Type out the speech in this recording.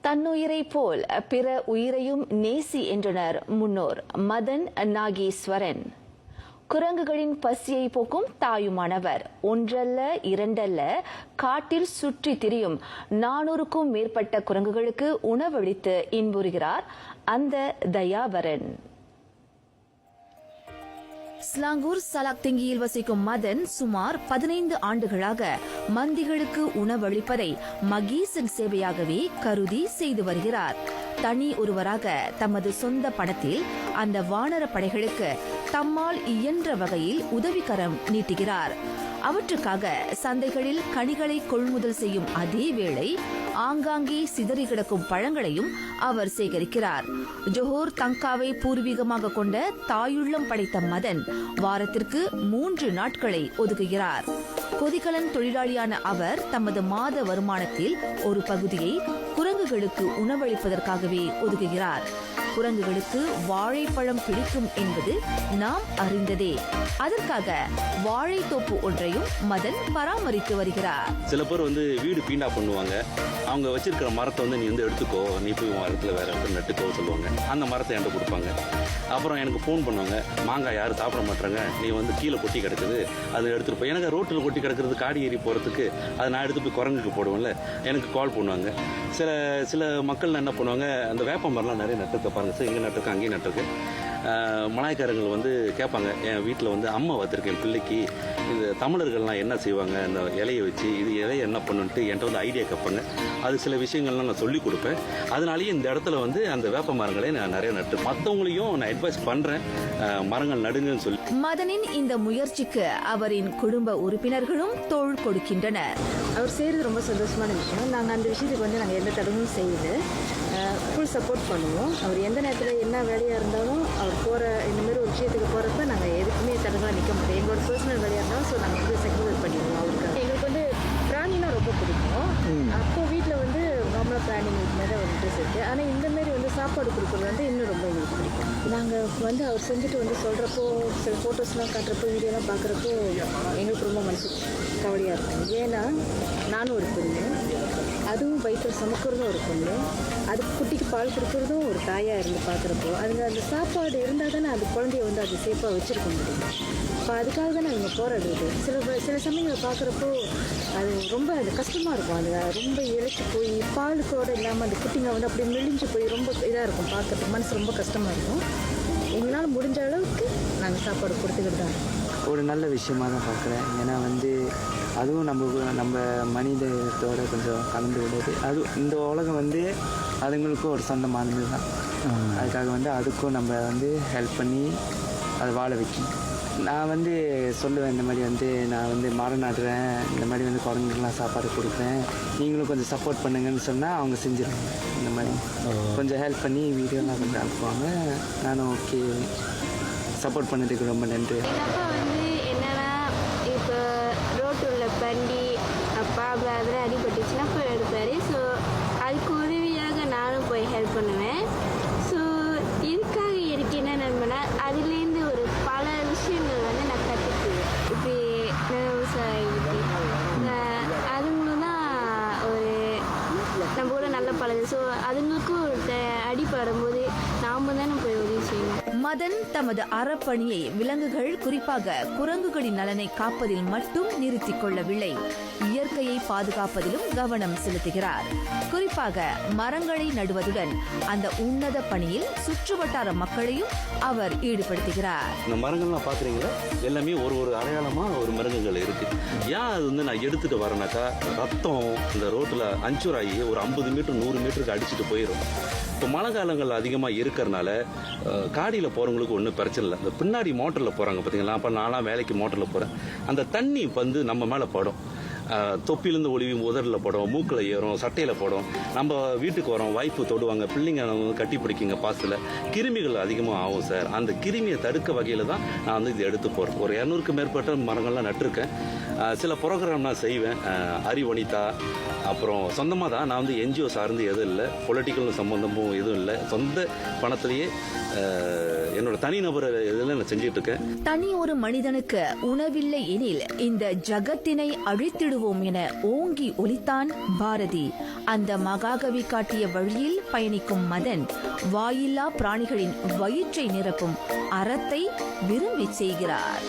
தன்னுயிரை போல் பிற உயிரையும் நேசி என்றனர் முன்னோர் மதன் நாகேஸ்வரன். குரங்குகளின் பசியை போக்கும் தாயுமானவர். ஒன்றல்ல இரண்டல்ல, காட்டில் சுற்றி திரியும் 400க்கும் மேற்பட்ட குரங்குகளுக்கு உணவளித்து இன்புறுகிறார் அந்த தயாவரன். ஸ்லாங்கூர் சலாக்திங்கியில் வசிக்கும் மதன் சுமார் 15 ஆண்டுகளாக மந்திகளுக்கு உணவளிப்பதை மகீசன் சேவையாகவே கருதி செய்து வருகிறார். தனி ஒருவராக தமது சொந்த பணத்தில் அந்த வானர படைகளுக்கு தம்மால் இயன்ற வகையில் உதவிக்கரம் நீட்டுகிறார். அவற்றுக்காக சந்தைகளில் கனிகளை கொள்முதல் செய்யும் அதே வேளை ஆங்காங்கே சிதறி கிடக்கும் பழங்களையும் அவர் சேகரிக்கிறார். ஜோஹர் தங்காவை பூர்வீகமாக கொண்ட தாயுள்ளம் படைத்த மதன் வாரத்திற்கு 3 நாட்களை ஒதுக்குகிறார். கொதிகலன் தொழிலாளியான அவர் தமது மாத வருமானத்தில் ஒரு பகுதியை குரங்குகளுக்கு உணவளிப்பதற்காகவே ஒதுக்குகிறார். குரங்குகளுக்கு வாழைப்பழம் பிடிக்கும் என்பது நாம் அறிந்ததே. அதற்காக வாழைத்தோப்பு ஒன்றையும் மதன் பராமரித்து வருகிறார். சில பேர் வீடு பீண்டா பண்ணுவாங்க. அவங்க வச்சிருக்கிற மரத்தை நீ எடுத்துக்கோ, நீ போய் மரத்தில் வேற இடத்துல நட்டுக்கோ சொல்லுவாங்க. அந்த மரத்தை என்கிட்ட கொடுப்பாங்க. அப்புறம் எனக்கு ஃபோன் பண்ணுவாங்க, மாங்காய் யாரும் சாப்பிட மாட்டாங்க, நீ கீழே கொட்டி கிடக்குது, அதை எடுத்துட்டு போய். எனக்கு ரோட்டில் கொட்டி கிடக்கிறது காடி ஏறி போகிறதுக்கு அதை நான் எடுத்து போய் குரங்குக்கு போடுவேன்ல, எனக்கு கால் பண்ணுவாங்க. சில மக்கள் என்ன பண்ணுவாங்க, அந்த வேப்ப மரம்லாம் நிறைய நட்டுருக்க பாருங்க சார், இங்கே நட்டுருக்கேன் அங்கேயும் நட்டுருக்கேன். மலாய்க்காரங்கள் கேட்பாங்க, என் வீட்டில் அம்மா வச்சிருக்கேன் பிள்ளைக்கு, இந்த தமிழர்கள்லாம் என்ன செய்வாங்க அந்த இலையை வச்சு, இது இலையை என்ன பண்ணுன்ட்டு என்கிட்ட ஐடியா கேட்பாங்க. அது சில விஷயங்கள்லாம் நான் சொல்லிக் கொடுப்பேன். அதனாலேயே இந்த இடத்துல அந்த வேப்ப மரங்களை நான் நிறைய நட்டு மற்றவங்களையும் நான் அட்வைஸ் பண்ணுறேன், மரங்கள் நடுங்கன்னு சொல்லி. மதனின் இந்த முயற்சிக்கு அவரின் குடும்ப உறுப்பினர்களும் தோள் கொடுக்கின்றனர். அவர் செய்கிறது ரொம்ப சந்தோஷமான விஷயம். நாங்கள் அந்த விஷயத்துக்கு நாங்கள் எந்த தடவும் செய்யுது ஃபுல் சப்போர்ட் பண்ணுவோம். அவர் எந்த நேரத்தில் என்ன வேலையாக இருந்தாலும் அவர் போகிற இந்த மாதிரி ஒரு விஷயத்துக்கு போகிறப்ப நாங்கள் எதுக்குமே தடவாக நிற்க மாட்டோம். எங்களோட பர்சனல் வேலையாக இருந்தாலும் ஸோ நாங்கள் செக்ரிஃபைஸ் பண்ணிடுவோம் அவருக்கு. எங்களுக்கு பிராணினா ரொம்ப பிடிக்கும். அப்போ வீட்டில் நார்மலாக பிராணி மேலே இன்ட்ரெஸ்ட் இருக்குது. ஆனால் இந்த மாதிரி சாப்பாடு கொடுக்குறது இன்னும் ரொம்ப எங்களுக்கு பிடிக்கும். நாங்கள் அவர் செஞ்சுட்டு சொல்கிறப்போ, சில ஃபோட்டோஸ்லாம் காட்டுறப்போ, வீடியோலாம் பார்க்குறப்போ எங்களுக்கு ரொம்ப மனசு கவலையாக இருக்கும். ஏன்னா நானும் ஒரு பொண்ணு, அதுவும் வயிற்றில் சமைக்கிறதும் ஒரு பொண்ணு, அது குட்டிக்கு பால் கொடுக்குறதும் ஒரு தாயாக இருந்து பார்க்குறப்போ அந்த சாப்பாடு இருந்தால் தானே அது குழந்தைய அது சேஃபாக வச்சுருக்க முடியும். இப்போ அதுக்காக தானே அவங்க போராடுறது. சில சமயங்களை பார்க்குறப்போ அது ரொம்ப கஷ்டமாக இருக்கும். அது ரொம்ப இழைச்சி போய் பாலுக்கோடு இல்லாமல் அந்த குட்டிங்க அப்படியே மெலிஞ்சு போய் ரொம்ப இதாக இருக்கும் பார்க்குறப்ப, மனசு ரொம்ப கஷ்டமாக இருக்கும். எங்களால் முடிஞ்ச அளவுக்கு நாங்கள் சாப்பாடு கொடுத்துக்கிட்டு தான் ஒரு நல்ல விஷயமாக தான் பார்க்குறேன். ஏன்னா அதுவும் நம்ம மனிதத்தோட கொஞ்சம் கலந்து விடுது. அதுவும் இந்த உலகம் அதுங்களுக்கும் ஒரு சொந்தமானது தான். அதுக்காக அதுக்கும் நம்ம ஹெல்ப் பண்ணி அதை வாழ வைக்கணும். நான் சொல்லுவேன், இந்த மாதிரி நான் மரம் நடுறேன், இந்த மாதிரி குரங்குலாம் சாப்பாடு கொடுப்பேன், நீங்களும் கொஞ்சம் சப்போர்ட் பண்ணுங்கன்னு சொன்னால் அவங்க செஞ்சிருவாங்க. இந்த மாதிரி கொஞ்சம் ஹெல்ப் பண்ணி வீடியோலாம் கொஞ்சம் அனுப்புவாங்க. நானும் ஓகே, சப்போர்ட் பண்ணதுக்கு ரொம்ப நன்றி. என்னன்னா இப்போ ரோட்டில் பண்டி பாபு அதில் அடிபட்டுச்சுன்னா போய் எடுப்பார். ஸோ அதுக்கு உதவியாக நானும் போய் ஹெல்ப் பண்ணுவேன். ஸோ இதுக்காக எனக்கு என்ன நன்மைனா, அதுலேருந்து ஒரு பல விஷயங்கள் நான் கற்றுக்குவேன். இப்படி அதுங்களும் தான் ஒரு நம்ம கூட நல்ல பழகு. ஸோ அதுங்களுக்கும் அடிபடும்போது நாம தானே போய் உதவி செய்யணும். மதன் தமது அறப்பணியை விலங்குகள், குறிப்பாக குரங்குகளின் நலனை காப்பதில் மட்டும் நிறுத்திக் கொள்ளவில்லை, இயற்கையை பாதுகாப்பதிலும் கவனம் செலுத்துகிறார். குறிப்பாக மரங்களை நடுவதுடன் அந்த உன்னத பணியில் சுற்றுவட்டார மக்களையும் அவர் ஈடுபடுத்துகிறார். இந்த மரங்கள்லாம் பாக்குறீங்களா, எல்லாமே ஒரு அடையாளமா ஒரு மரங்கள் இருக்கு. ஏன் அது நான் எடுத்துட்டு வரேனாக்கா, ரத்தம் இந்த ரோட்ல அஞ்சுராயி ஒரு 50 மீட்டர் 100 மீட்டருக்கு அடிச்சுட்டு போயிடும். இப்போ மழை காலங்கள் அதிகமாக இருக்கிறனால காடியில் போகிறவங்களுக்கு ஒன்றும் பிரச்சனை இல்லை. இந்த பின்னாடி மோட்டரில் போகிறாங்க பார்த்தீங்களா, அப்போ நான்லாம் வேலைக்கு மோட்டரில் போகிறேன். அந்த தண்ணி நம்ம மேலே படும், தொப்பிலேருந்து ஒளிவி உதறில் படும், மூக்கில் ஏறும், சட்டையில் படும். நம்ம வீட்டுக்கு வரோம், வைப்பு தொடுவாங்க, பிள்ளைங்க கட்டி பிடிக்குங்க, பாசில் கிருமிகள் அதிகமாக ஆகும் சார். அந்த கிருமியை தடுக்க வகையில் தான் நான் இது எடுத்து போகிறேன். ஒரு 200க்கும் மேற்பட்ட மரங்கள்லாம் நட்டிருக்கேன். சில ப்ரோக்ராம் நான் செய்வேன், அறிவனிதா. அப்புறம் சொந்தமாக தான் நான் என்ஜிஓ சார்ந்து எதுவும் இல்லை, பொலிட்டிக்கல் சம்பந்தமும் எதுவும் இல்லை, சொந்த பணத்திலேயே என்னோட தனிநபர் இதில் நான் செஞ்சுட்டு இருக்கேன். தனி ஒரு மனிதனுக்கு உணவில்லை எனில் இந்த ஜகத்தினை அழித்திடும் உதவுவோம் என ஓங்கி ஒலித்தான் பாரதி. அந்த மகாகவி காட்டிய வழியில் பயணிக்கும் மதன் வாயில்லா பிராணிகளின் வயிற்றை நிரப்பும் அறத்தை விரும்பி செய்கிறார்.